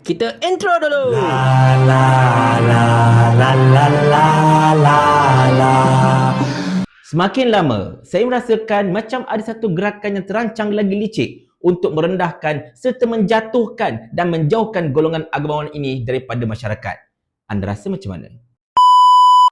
Kita intro dulu. La la la la la la la la. Semakin lama, saya merasakan macam ada satu gerakan yang terancang lagi licik untuk merendahkan serta menjatuhkan dan menjauhkan golongan agamawan ini daripada masyarakat. Anda rasa macam mana?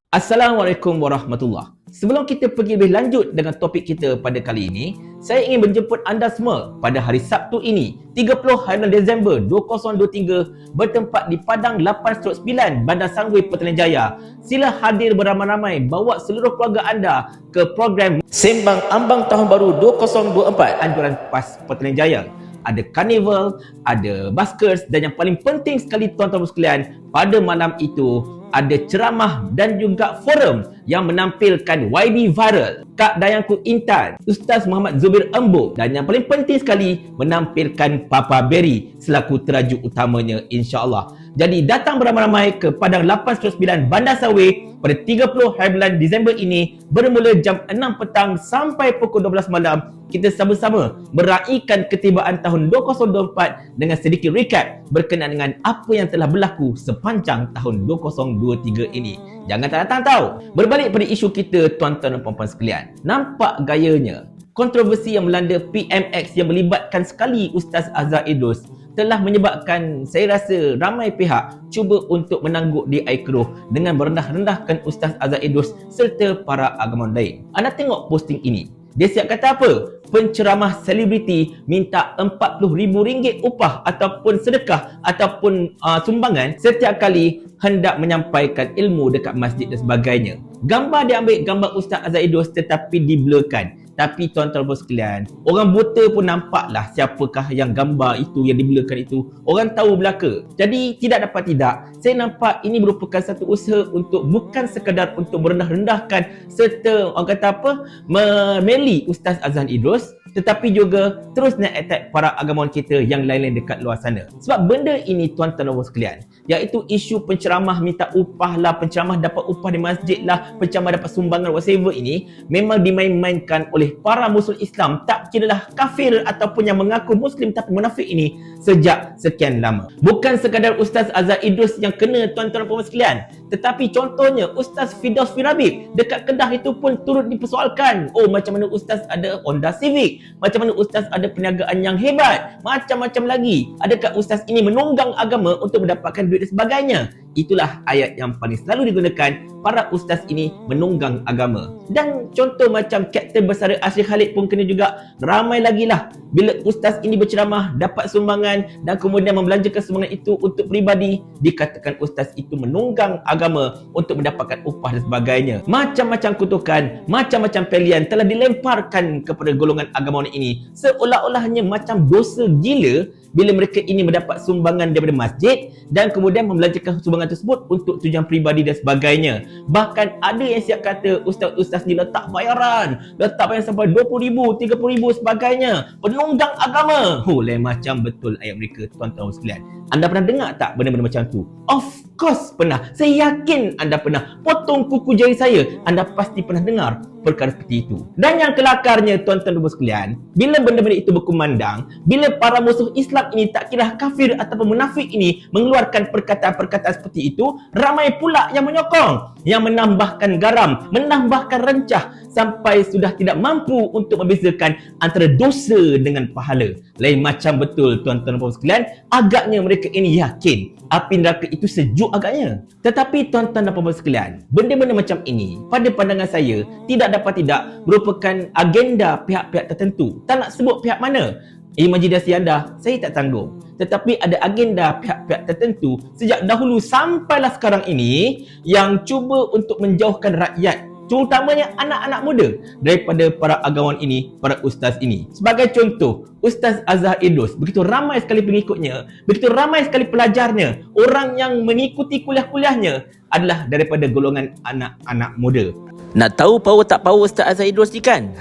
Assalamualaikum warahmatullahi. Sebelum kita pergi lebih lanjut dengan topik kita pada kali ini, saya ingin menjemput anda semua pada hari Sabtu ini, 30 hari Disember 2023, bertempat di Padang 8/9 Bandar Sangway Petaling Jaya. Sila hadir beramai-ramai, bawa seluruh keluarga anda ke program Sembang Ambang Tahun Baru 2024 Anjuran PAS Petaling Jaya. Ada karnival, ada buskers dan yang paling penting sekali tuan-tuan sekalian, pada malam itu ada ceramah dan juga forum yang menampilkan YB Viral, Kak Dayangku Intan, Ustaz Muhammad Zubir Embo dan yang paling penting sekali menampilkan Papa Berry selaku terajuk utamanya, insya-Allah. Jadi datang beramai-ramai ke Padang 8/9 Bandar Sangway pada 30 hari bulan Disember ini bermula jam 6 petang sampai pukul 12 malam. Kita sama-sama meraihkan ketibaan tahun 2024 dengan sedikit recap berkenaan dengan apa yang telah berlaku sepanjang tahun 2023 ini. Jangan tak datang tahu. Berbalik pada isu kita, tuan-tuan dan puan-puan sekalian. Nampak gayanya kontroversi yang melanda PMX yang melibatkan sekali Ustaz Azhar Idrus telah menyebabkan saya rasa ramai pihak cuba untuk menangguk di air keruh dengan merendah-rendahkan Ustaz Azhar Idrus serta para agamawan lain. Anda tengok posting ini. Dia siap kata apa? Penceramah selebriti minta RM40,000 upah ataupun sedekah ataupun sumbangan setiap kali hendak menyampaikan ilmu dekat masjid dan sebagainya. Gambar dia ambil gambar Ustaz Azhar Idrus tetapi diblurkan. Tapi tuan-tuan sekalian, orang buta pun nampaklah siapakah yang gambar itu, yang diblurkan itu. Orang tahu belaka. Jadi tidak dapat tidak, saya nampak ini merupakan satu usaha untuk bukan sekadar untuk merendah-rendahkan serta orang kata apa, memeli Ustaz Azhar Idrus, tetapi juga terus nak attack para agamawan kita yang lain-lain dekat luar sana. Sebab benda ini tuan-tuan sekalian, iaitu isu penceramah minta upah lah, penceramah dapat upah di masjid lah, penceramah dapat sumbangan whatever ini, memang dimain-mainkan oleh para musuh Islam, tak kiralah kafir ataupun yang mengaku Muslim tapi munafik ini sejak sekian lama. Bukan sekadar Ustaz Azhar Idrus yang kena, tuan-tuan dan puan sekalian, tetapi contohnya Ustaz Firdaus Firabib dekat Kedah itu pun turut dipersoalkan. Oh, macam mana Ustaz ada Honda Civic? Macam mana Ustaz ada perniagaan yang hebat? Macam-macam lagi. Adakah Ustaz ini menunggang agama untuk mendapatkan duit dan sebagainya? Itulah ayat yang paling selalu digunakan para ustaz ini, menunggang agama. Dan contoh macam Kapten Bersara Asri Khalid pun kena juga. Ramai lagi lah bila ustaz ini berceramah dapat sumbangan dan kemudian membelanjakan sumbangan itu untuk peribadi, dikatakan ustaz itu menunggang agama untuk mendapatkan upah dan sebagainya. Macam-macam kutukan, macam-macam pilihan telah dilemparkan kepada golongan agamawan ini, seolah-olahnya macam dosa gila bila mereka ini mendapat sumbangan daripada masjid dan kemudian membelanjakan sumbangan tersebut untuk tujuan peribadi dan sebagainya. Bahkan ada yang siap kata ustaz-ustaz ni letak bayaran sampai RM20,000, RM30,000 sebagainya, penunggang agama. Lain macam betul ayat mereka, tuan-tuan sekalian. Anda pernah dengar tak benda-benda macam tu? Of course pernah. Saya yakin anda pernah. Potong kuku jari saya, anda pasti pernah dengar perkara seperti itu. Dan yang kelakarnya, tuan-tuan dan sekalian, bila benda-benda itu berkumandang, bila para musuh Islam ini tak kira kafir ataupun munafik ini mengeluarkan perkataan-perkataan seperti itu, ramai pula yang menyokong, yang menambahkan garam, menambahkan rencah sampai sudah tidak mampu untuk membezakan antara dosa dengan pahala. Lain macam betul, tuan-tuan dan sekalian. Agaknya mereka ini yakin api neraka itu sejuk agaknya. Tetapi tuan-tuan dan puan sekalian, benda-benda macam ini pada pandangan saya tidak dapat tidak merupakan agenda pihak-pihak tertentu. Tak nak sebut pihak mana, imajinasi anda saya tak tanggung. Tetapi ada agenda pihak-pihak tertentu sejak dahulu sampailah sekarang ini yang cuba untuk menjauhkan rakyat, terutamanya anak-anak muda, daripada para agamawan ini, para ustaz ini. Sebagai contoh, Ustaz Azhar Idrus, begitu ramai sekali pengikutnya, begitu ramai sekali pelajarnya, orang yang mengikuti kuliah-kuliahnya adalah daripada golongan anak-anak muda. Nak tahu power tak power Ustaz Azhar Idrus ni kan?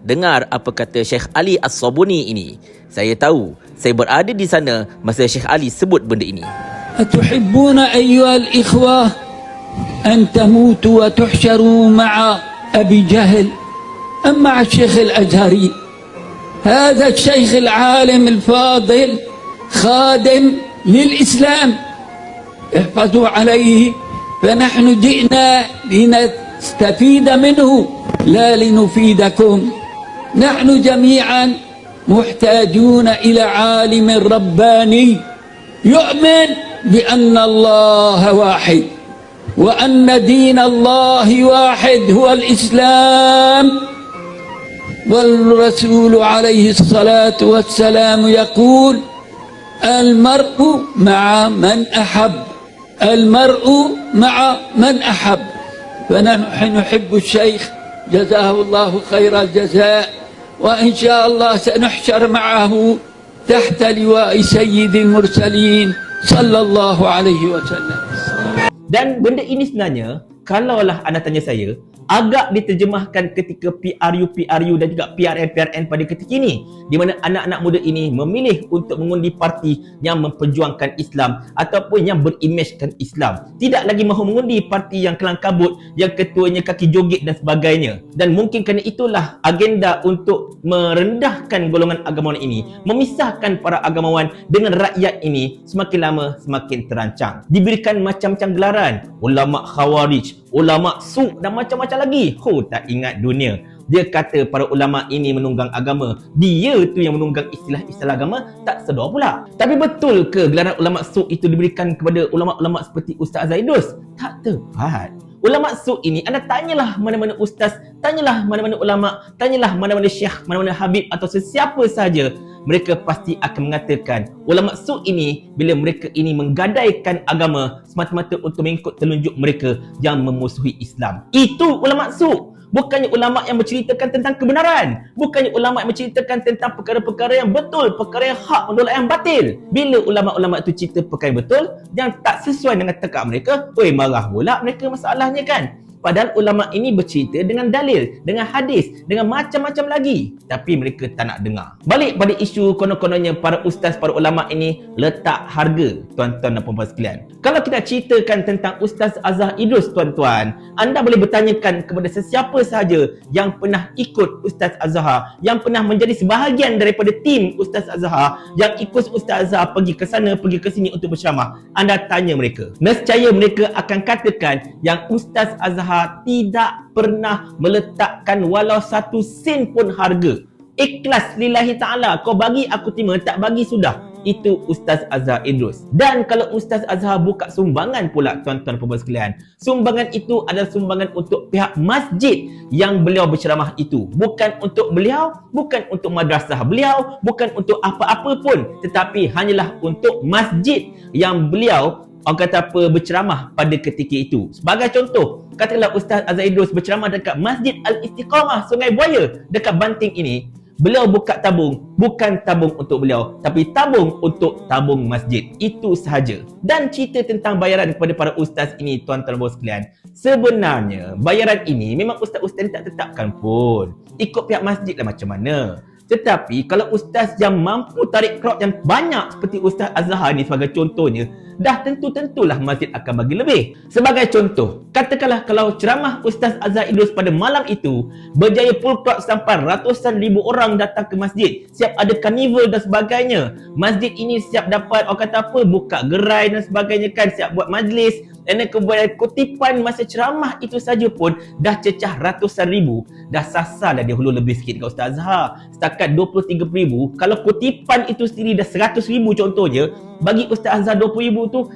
Dengar apa kata Syekh Ali As-Sabuni ini. Saya tahu, saya berada di sana masa Syekh Ali sebut benda ini. Atuhibbuna ayyuhal ikhwah أن تموتوا وتحشروا مع أبي جهل أم مع الشيخ الأزهري؟ هذا الشيخ العالم الفاضل خادم للإسلام احفظوا عليه، فنحن جئنا لنستفيد منه لا لنفيدكم. نحن جميعا محتاجون إلى عالم رباني يؤمن بأن الله واحد وأن دين الله واحد هو الإسلام. والرسول عليه الصلاة والسلام يقول: المرء مع من أحب، المرء مع من أحب. فنحن نحب الشيخ جزاه الله خير الجزاء، وإن شاء الله سنحشر معه تحت لواء سيد المرسلين صلى الله عليه وسلم. Dan benda ini sebenarnya, kalaulah anda tanya saya, agak diterjemahkan ketika PRU dan juga PRN pada ketika ini, di mana anak-anak muda ini memilih untuk mengundi parti yang memperjuangkan Islam ataupun yang berimejkan Islam. Tidak lagi mahu mengundi parti yang kelang kabut, yang ketuanya kaki joget dan sebagainya. Dan mungkin kerana itulah agenda untuk merendahkan golongan agamawan ini, memisahkan para agamawan dengan rakyat ini semakin lama semakin terancang. Diberikan macam-macam gelaran, ulama khawarij, ulama su dan macam-macam lagi. Tak ingat dunia. Dia kata para ulama ini menunggang agama. Dia tu yang menunggang istilah-istilah agama, tak sedar pula. Tapi betul ke gelaran ulama su itu diberikan kepada ulama-ulama seperti Ustaz Zaidus? Tak tepat. Ulama su ini, anda tanyalah mana-mana ustaz, tanyalah mana-mana ulama, tanyalah mana-mana syekh, mana-mana habib atau sesiapa sahaja, mereka pasti akan mengatakan ulama su ini bila mereka ini menggadaikan agama semata-mata untuk mengikut telunjuk mereka yang memusuhi Islam. Itu ulama su. Bukannya ulama yang menceritakan tentang kebenaran, bukannya ulama yang menceritakan tentang perkara-perkara yang betul, perkara yang hak menolak yang batil. Bila ulama-ulama itu cerita perkara yang betul yang tak sesuai dengan tekak mereka, marah pula mereka masalahnya kan. Padahal ulama ini bercerita dengan dalil, dengan hadis, dengan macam-macam lagi. Tapi mereka tak nak dengar. Balik pada isu konon-kononnya para ustaz, para ulama ini letak harga, tuan-tuan dan puan-puan sekalian. Kalau kita ceritakan tentang Ustaz Azhar Idrus, tuan-tuan, anda boleh bertanyakan kepada sesiapa sahaja yang pernah ikut Ustaz Azhar, yang pernah menjadi sebahagian daripada tim Ustaz Azhar, yang ikut Ustaz Azhar pergi ke sana, pergi ke sini untuk berceramah. Anda tanya mereka. Nescaya mereka akan katakan yang Ustaz Azhar tidak pernah meletakkan walau satu sen pun harga. Ikhlas lillahi ta'ala, kau bagi aku terima, tak bagi sudah. Itu Ustaz Azhar Idrus. Dan kalau Ustaz Azhar buka sumbangan pula, tuan-tuan dan puan sekalian, sumbangan itu adalah sumbangan untuk pihak masjid yang beliau berceramah itu. Bukan untuk beliau, bukan untuk madrasah beliau, bukan untuk apa-apa pun, tetapi hanyalah untuk masjid yang beliau berceramah pada ketika itu. Sebagai contoh, katakanlah Ustaz Azhar Idrus berceramah dekat Masjid Al-Istiqamah Sungai Buaya dekat Banting ini. Beliau buka tabung, bukan tabung untuk beliau, tapi tabung untuk tabung masjid. Itu sahaja. Dan cerita tentang bayaran kepada para ustaz ini, tuan-tuan dan puan sekalian, sebenarnya bayaran ini memang ustaz-ustaz tak tetapkan pun. Ikut pihak masjid lah macam mana. Tetapi kalau ustaz yang mampu tarik crowd yang banyak seperti Ustaz Azhar ni sebagai contohnya, dah tentu-tentulah masjid akan bagi lebih. Sebagai contoh, katakanlah kalau ceramah Ustaz Azhar Idrus pada malam itu berjaya full crowd sampai ratusan ribu orang datang ke masjid, siap ada karnival dan sebagainya. Masjid ini siap dapat buka gerai dan sebagainya kan, siap buat majlis. Dan kemudian kutipan masa ceramah itu saja pun dah cecah ratusan ribu. Dah sasar dah dia hulu lebih sikit kat Ustaz Azhar. Setakat 20-30 ribu. Kalau kutipan itu sendiri dah 100 ribu contohnya, bagi Ustaz Azhar 20 ribu tu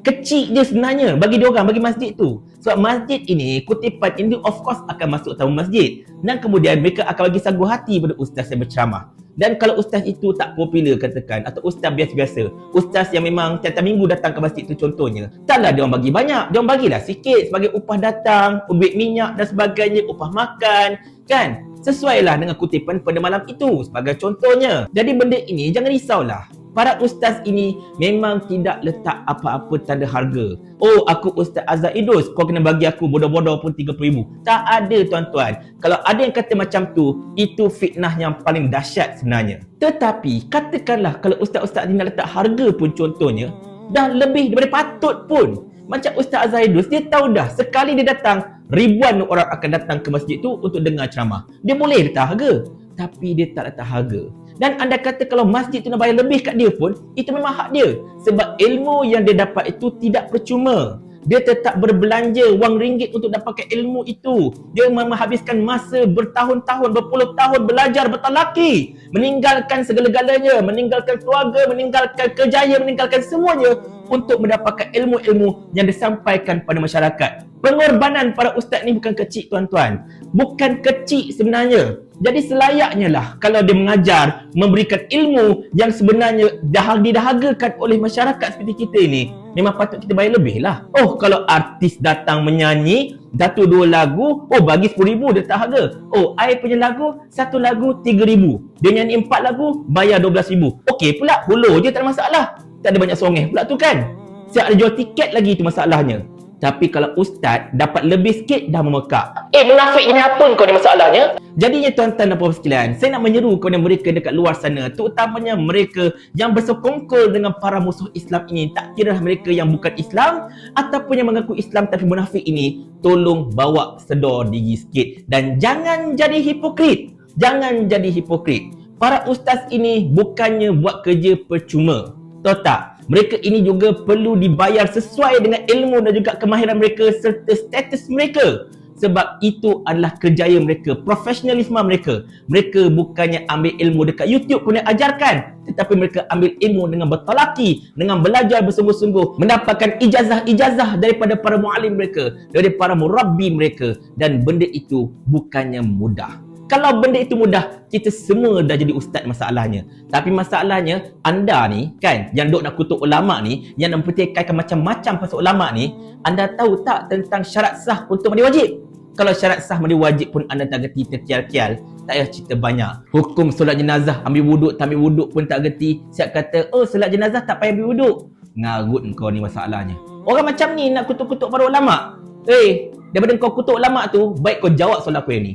kecil je sebenarnya bagi diorang, bagi masjid tu. Sebab masjid ini, kutipan ini of course akan masuk tabung masjid. Dan kemudian mereka akan bagi sagu hati pada ustaz yang berceramah. Dan kalau ustaz itu tak popular katakan, atau ustaz biasa-biasa, ustaz yang memang tiap-tiap minggu datang ke masjid itu contohnya, taklah dia orang bagi banyak, dia orang bagilah sikit sebagai upah datang, duit minyak dan sebagainya, upah makan, kan? Sesuailah dengan kutipan pada malam itu sebagai contohnya. Jadi benda ini jangan risaulah. Para ustaz ini memang tidak letak apa-apa tanda harga. Oh, aku Ustaz Azhar Idrus, kau kena bagi aku bodoh-bodoh pun 30 ribu. Tak ada, tuan-tuan. Kalau ada yang kata macam tu, itu fitnah yang paling dahsyat sebenarnya. Tetapi, katakanlah kalau ustaz-ustaz ini nak letak harga pun contohnya, dah lebih daripada patut pun. Macam Ustaz Azhar Idrus, dia tahu dah sekali dia datang, ribuan orang akan datang ke masjid tu untuk dengar ceramah. Dia boleh letak harga, tapi dia tak letak harga. Dan anda kata kalau masjid tu nak bayar lebih kat dia pun, itu memang hak dia. Sebab ilmu yang dia dapat itu tidak percuma. Dia tetap berbelanja wang ringgit untuk dapatkan ilmu itu. Dia menghabiskan masa bertahun-tahun, berpuluh tahun belajar bertalaki, meninggalkan segala-galanya, meninggalkan keluarga, meninggalkan kerjaya, meninggalkan semuanya untuk mendapatkan ilmu-ilmu yang disampaikan pada masyarakat. Pengorbanan para ustaz ni bukan kecil, tuan-tuan. Bukan kecil sebenarnya. Jadi selayaknya lah kalau dia mengajar, memberikan ilmu yang sebenarnya didahagakan oleh masyarakat seperti kita ini, memang patut kita bayar lebih lah. Oh, kalau artis datang menyanyi, satu dua lagu, oh bagi 10,000 dia tak harga. Oh, I punya lagu, satu lagu 3,000. Dia nyanyi 4 lagu, bayar 12,000. Okey pula, hulur je tak ada masalah. Tak ada banyak songeh pula tu kan. Siap ada jual tiket lagi, itu masalahnya. Tapi kalau ustaz dapat lebih sikit dah memekak. Munafik ini apa kau ni masalahnya? Jadinya tuan-tuan dan puan sekalian, saya nak menyeru kepada mereka dekat luar sana, terutamanya mereka yang bersekongkol dengan para musuh Islam ini, tak kira mereka yang bukan Islam ataupun yang mengaku Islam tapi munafik ini, tolong bawa sedar diri sikit dan jangan jadi hipokrit. Jangan jadi hipokrit. Para ustaz ini bukannya buat kerja percuma. Tahu tak? Mereka ini juga perlu dibayar sesuai dengan ilmu dan juga kemahiran mereka serta status mereka. Sebab itu adalah kerjaya mereka, profesionalisme mereka. Mereka bukannya ambil ilmu dekat YouTube pun ajarkan, tetapi mereka ambil ilmu dengan bertalaki, dengan belajar bersungguh-sungguh, mendapatkan ijazah-ijazah daripada para muallim mereka, daripada para murabbi mereka, dan benda itu bukannya mudah. Kalau benda itu mudah, kita semua dah jadi ustaz masalahnya. Tapi masalahnya, anda ni kan, yang duk nak kutuk ulama ni, yang nak mempertikaikan macam-macam pasal ulama ni, anda tahu tak tentang syarat sah untuk mandi wajib? Kalau syarat sah mandi wajib pun anda tak gerti terkial-kial, tak payah cerita banyak. Hukum solat jenazah, ambil wuduk, tak ambil wuduk pun tak gerti. Siap kata, oh solat jenazah tak payah ambil wuduk. Ngarut kau ni masalahnya. Orang macam ni nak kutuk-kutuk para ulama. Daripada kau kutuk ulama tu, baik kau jawab soalan aku yang ni.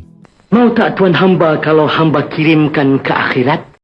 Mau tak Tuan hamba kalau hamba kirimkan ke akhirat?